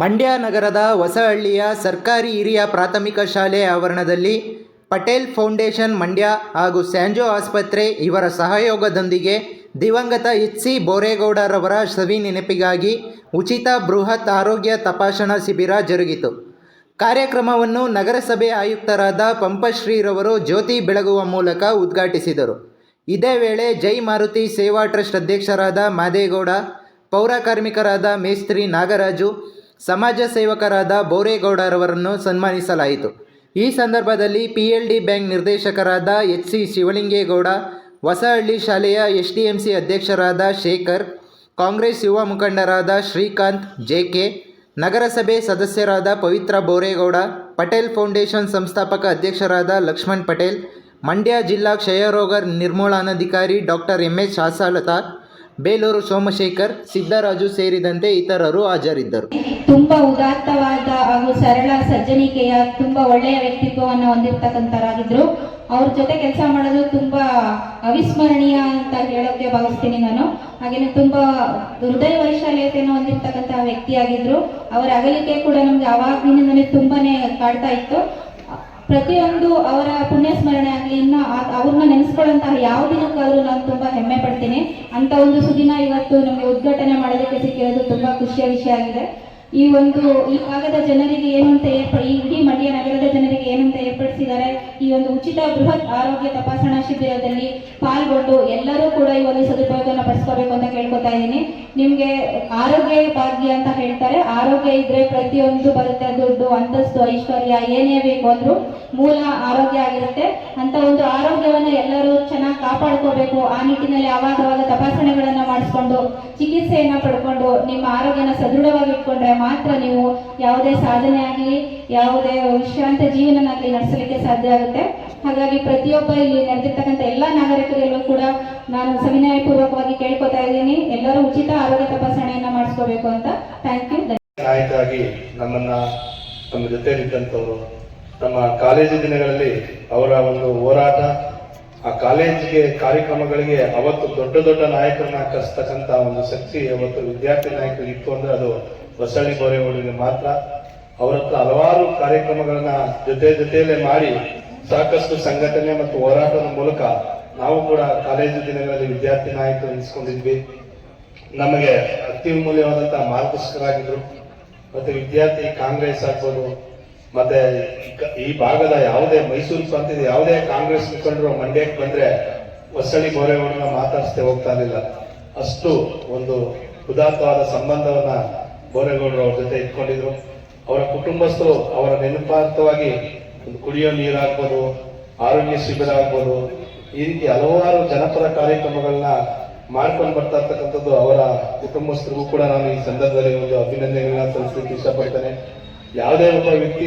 ಮಂಡ್ಯ ನಗರದ ಹೊಸಹಳ್ಳಿಯ ಸರ್ಕಾರಿ ಹಿರಿಯ ಪ್ರಾಥಮಿಕ ಶಾಲೆ ಆವರಣದಲ್ಲಿ ಪಟೇಲ್ ಫೌಂಡೇಶನ್ ಮಂಡ್ಯ ಹಾಗೂ ಸ್ಯಾಂಜೋ ಆಸ್ಪತ್ರೆ ಇವರ ಸಹಯೋಗದೊಂದಿಗೆ ದಿವಂಗತ ಎಚ್.ಸಿ. ಬೋರೇಗೌಡರವರ ಸವಿ ನೆನಪಿಗಾಗಿ ಉಚಿತ ಬೃಹತ್ ಆರೋಗ್ಯ ತಪಾಸಣಾ ಶಿಬಿರ ಜರುಗಿತು. ಕಾರ್ಯಕ್ರಮವನ್ನು ನಗರಸಭೆ ಆಯುಕ್ತರಾದ ಪಂಪಶ್ರೀರವರು ಜ್ಯೋತಿ ಬೆಳಗುವ ಮೂಲಕ ಉದ್ಘಾಟಿಸಿದರು. ಇದೇ ವೇಳೆ ಜೈ ಮಾರುತಿ ಸೇವಾ ಟ್ರಸ್ಟ್ ಅಧ್ಯಕ್ಷರಾದ ಮಾದೇಗೌಡ, ಪೌರ ಕಾರ್ಮಿಕರಾದ ಮೇಸ್ತ್ರಿ ನಾಗರಾಜು, ಸಮಾಜ ಸೇವಕರಾದ ಬೋರೇಗೌಡರವರನ್ನು ಸನ್ಮಾನಿಸಲಾಯಿತು. ಈ ಸಂದರ್ಭದಲ್ಲಿ PLD ಬ್ಯಾಂಕ್ ನಿರ್ದೇಶಕರಾದ ಎಚ್.ಸಿ. ಶಿವಲಿಂಗೇಗೌಡ, ಹೊಸಹಳ್ಳಿ ಶಾಲೆಯ SDMC ಅಧ್ಯಕ್ಷರಾದ ಶೇಖರ್, ಕಾಂಗ್ರೆಸ್ ಯುವ ಮುಖಂಡರಾದ ಶ್ರೀಕಾಂತ್, JK, ನಗರಸಭೆ ಸದಸ್ಯರಾದ ಪವಿತ್ರ ಬೋರೇಗೌಡ, ಪಟೇಲ್ ಫೌಂಡೇಶನ್ ಸಂಸ್ಥಾಪಕ ಅಧ್ಯಕ್ಷರಾದ ಲಕ್ಷ್ಮಣ್ ಪಟೇಲ್, ಮಂಡ್ಯ ಜಿಲ್ಲಾ ಕ್ಷಯರೋಗ ನಿರ್ಮೂಲನಾಧಿಕಾರಿ ಡಾಕ್ಟರ್ MS ಆಶಾಲತಾ, ಬೇಲೂರು ಸೋಮಶೇಖರ್, ಸಿದ್ದರಾಜು ಸೇರಿದಂತೆ ಇತರರು ಹಾಜರಿದ್ದರು. ತುಂಬಾ ಉದಾತ್ತವಾದ ಹಾಗೂ ಸರಳ ಸಜ್ಜನಿಕೆಯ ತುಂಬಾ ಒಳ್ಳೆಯ ವ್ಯಕ್ತಿತ್ವವನ್ನು ಹೊಂದಿರತಕ್ಕಂತರಾಗಿದ್ರು. ಅವ್ರ ಜೊತೆ ಕೆಲಸ ಮಾಡೋದು ತುಂಬಾ ಅವಿಸ್ಮರಣೀಯ ಅಂತ ಹೇಳೋಕೆ ಭಾವಿಸ್ತೀನಿ ನಾನು. ಹಾಗೇನೆ ತುಂಬಾ ಹೃದಯ ವೈಶಾಲ್ಯತೆಯನ್ನು ಹೊಂದಿರತಕ್ಕಂತಹ ವ್ಯಕ್ತಿಯಾಗಿದ್ರು. ಅವರ ಅಗಲಿಕೆ ಕೂಡ ನಮ್ಗೆ ಆವಾಗಿನಿಂದಲೇ ತುಂಬಾನೇ ಕಾಡ್ತಾ ಇತ್ತು. ಪ್ರತಿಯೊಂದು ಅವರ ಪುಣ್ಯ ಸ್ಮರಣೆ ಆಗಲಿ, ಇನ್ನು ಅವ್ರನ್ನ ನೆನೆಸ್ಕೊಳ್ಳುವಂತಹ ಯಾವ ದಿನಕ್ಕಾದ್ರೂ ನಾನು ತುಂಬಾ ಹೆಮ್ಮೆ ಪಡ್ತೀನಿ. ಅಂತ ಒಂದು ಸುದಿನ ಇವತ್ತು ನಮಗೆ ಉದ್ಘಾಟನೆ ಮಾಡೋದಕ್ಕೆ ಸಿಕ್ಕಿರೋದು ತುಂಬಾ ಖುಷಿಯ ವಿಷಯ ಆಗಿದೆ. ಈ ಭಾಗದ ಜನರಿಗೆ ಏನಂತ ಇಡೀ ಮಂಡ್ಯ ನಗರದ ಜನರಿಗೆ ಏನಂತ ಏರ್ಪಡಿಸಿದ್ದಾರೆ, ಈ ಒಂದು ಉಚಿತ ಬೃಹತ್ ಆರೋಗ್ಯ ತಪಾಸಣಾ ಶಿಬಿರದಲ್ಲಿ ಪಾಲ್ಗೊಂಡು ಎಲ್ಲರೂ ಕೂಡ ಈ ಒಂದು ಸದುಪಯೋಗವನ್ನು ಪಡಿಸ್ಕೋಬೇಕು ಅಂತ ಕೇಳ್ಕೊತಾ ಇದ್ದೀನಿ. ನಿಮ್ಗೆ ಆರೋಗ್ಯ ಭಾಗ್ಯ ಅಂತ ಹೇಳ್ತಾರೆ. ಆರೋಗ್ಯ ಇದ್ರೆ ಪ್ರತಿಯೊಂದು ಬರುತ್ತೆ. ದುಡ್ಡು, ಅಂತಸ್ತು, ಐಶ್ವರ್ಯ ಏನೇ ಬೇಕು ಅಂದ್ರೂ ಮೂಲ ಆರೋಗ್ಯ ಆಗಿರುತ್ತೆ. ಅಂತ ಒಂದು ಆರೋಗ್ಯವನ್ನು ಎಲ್ಲರೂ ಚೆನ್ನಾಗಿ ಕಾಪಾಡ್ಕೋಬೇಕು. ಆ ನಿಟ್ಟಿನಲ್ಲಿ ಅವಾಗ ತಪಾಸಣೆಗಳನ್ನ ಮಾಡಿಸ್ಕೊಂಡು ಚಿಕಿತ್ಸೆಯನ್ನ ಪಡ್ಕೊಂಡು ನಿಮ್ಮ ಆರೋಗ್ಯನ ಸದೃಢವಾಗಿ ಇಟ್ಕೊಂಡ್ರೆ ಮಾತ್ರ ನೀವು ಯಾವುದೇ ಸಾಧನೆ ಆಗಲಿ, ಯಾವುದೇ ವಿಶ್ರಾಂತ ಜೀವನನಾಗಲಿ ನಡೆಸಲಿಕ್ಕೆ ಸಾಧ್ಯ ಆಗುತ್ತೆ. ಹಾಗಾಗಿ ಪ್ರತಿಯೊಬ್ಬ ಇಲ್ಲಿ ನಡೆದಿರ್ತಕ್ಕಂಥ ಎಲ್ಲ ನಾಗರಿಕರಲ್ಲೂ ಕೂಡ ನಾನು ಸವಿನಯ ಪೂರ್ವಕವಾಗಿ ಕೇಳ್ಕೊತಾ ಇದ್ದೀನಿ, ಎಲ್ಲರೂ ಉಚಿತ ಆರೋಗ್ಯ ತಪಾಸಣೆಯನ್ನ ಮಾಡಿಸ್ಕೋಬೇಕು ಅಂತ. Thank you. ನಾಯಕರಾಗಿ ನಮ್ಮ ಜೊತೆಯಲ್ಲಿದ್ದಂಥವರು, ನಮ್ಮ ಕಾಲೇಜು ದಿನಗಳಲ್ಲಿ ಅವರ ಒಂದು ಹೋರಾಟ, ಆ ಕಾಲೇಜಿಗೆ ಕಾರ್ಯಕ್ರಮಗಳಿಗೆ ಅವತ್ತು ದೊಡ್ಡ ನಾಯಕರನ್ನ ಕರೆಸ್ತಕ್ಕಂಥ ಒಂದು ಶಕ್ತಿ ಅವತ್ತು ವಿದ್ಯಾರ್ಥಿ ನಾಯಕರಿಗೆ ಇತ್ತು ಅಂದ್ರೆ ಅದು ಹೊಸಳ್ಳಿ ಬೋರೇಗೌಡರಿಗೆ ಮಾತ್ರ. ಅವರ ಹತ್ರ ಹಲವಾರು ಕಾರ್ಯಕ್ರಮಗಳನ್ನ ಜೊತೆಯಲ್ಲೇ ಮಾಡಿ ಸಾಕಷ್ಟು ಸಂಘಟನೆ ಮತ್ತು ಹೋರಾಟದ ಮೂಲಕ ನಾವು ಕೂಡ ಕಾಲೇಜು ದಿನಗಳಲ್ಲಿ ವಿದ್ಯಾರ್ಥಿ ನಾಯಕರು ಎನಿಸ್ಕೊಂಡಿದ್ವಿ. ನಮಗೆ ಅತ್ಯಮೂಲ್ಯವಾದಂತಹ ಮಾರ್ಗದರ್ಶಕರಾಗಿದ್ರು. ಮತ್ತೆ ವಿದ್ಯಾರ್ಥಿ ಕಾಂಗ್ರೆಸ್ ಆಗ್ಬೋದು, ಮತ್ತೆ ಈ ಭಾಗದ ಯಾವುದೇ ಮೈಸೂರು ಪ್ರಾಂತ್ಯದ ಯಾವುದೇ ಕಾಂಗ್ರೆಸ್ ಮುಖಂಡರು ಮಂಡ್ಯಕ್ಕೆ ಬಂದ್ರೆ ಹೊಸಳ್ಳಿ ಬೋರೇಗೌಡರನ್ನ ಮಾತಾಡಿಸದೆ ಹೋಗ್ತಾ ಇರಲಿಲ್ಲ. ಅಷ್ಟು ಒಂದು ಉದಾತ್ತವಾದ ಸಂಬಂಧವನ್ನ ಬೋರೇಗೌಡರು ಅವ್ರ ಜೊತೆ ಇಟ್ಕೊಂಡಿದ್ರು. ಅವರ ಕುಟುಂಬಸ್ಥರು ಅವರ ನೆನಪಾರ್ಥವಾಗಿ ಒಂದು ಕುಡಿಯೋ ನೀರಾಗ್ಬೋದು, ಆರೋಗ್ಯ ಶಿಬಿರ ಆಗ್ಬೋದು, ಈ ರೀತಿ ಹಲವಾರು ಜನಪದ ಕಾರ್ಯಕ್ರಮಗಳನ್ನ ಮಾಡ್ಕೊಂಡು ಬರ್ತಾ ಇರ್ತಕ್ಕಂಥದ್ದು ಅವರ ಕುಟುಂಬಸ್ಥರಿಗೂ ಕೂಡ ನಾನು ಈ ಸಂದರ್ಭದಲ್ಲಿ ಒಂದು ಅಭಿನಂದನೆಗಳನ್ನ ಸಲ್ಲಿಸಲಿಕ್ಕೆ ಇಷ್ಟಪಡ್ತೇನೆ. ಯಾವುದೇ ಒಬ್ಬ ವ್ಯಕ್ತಿ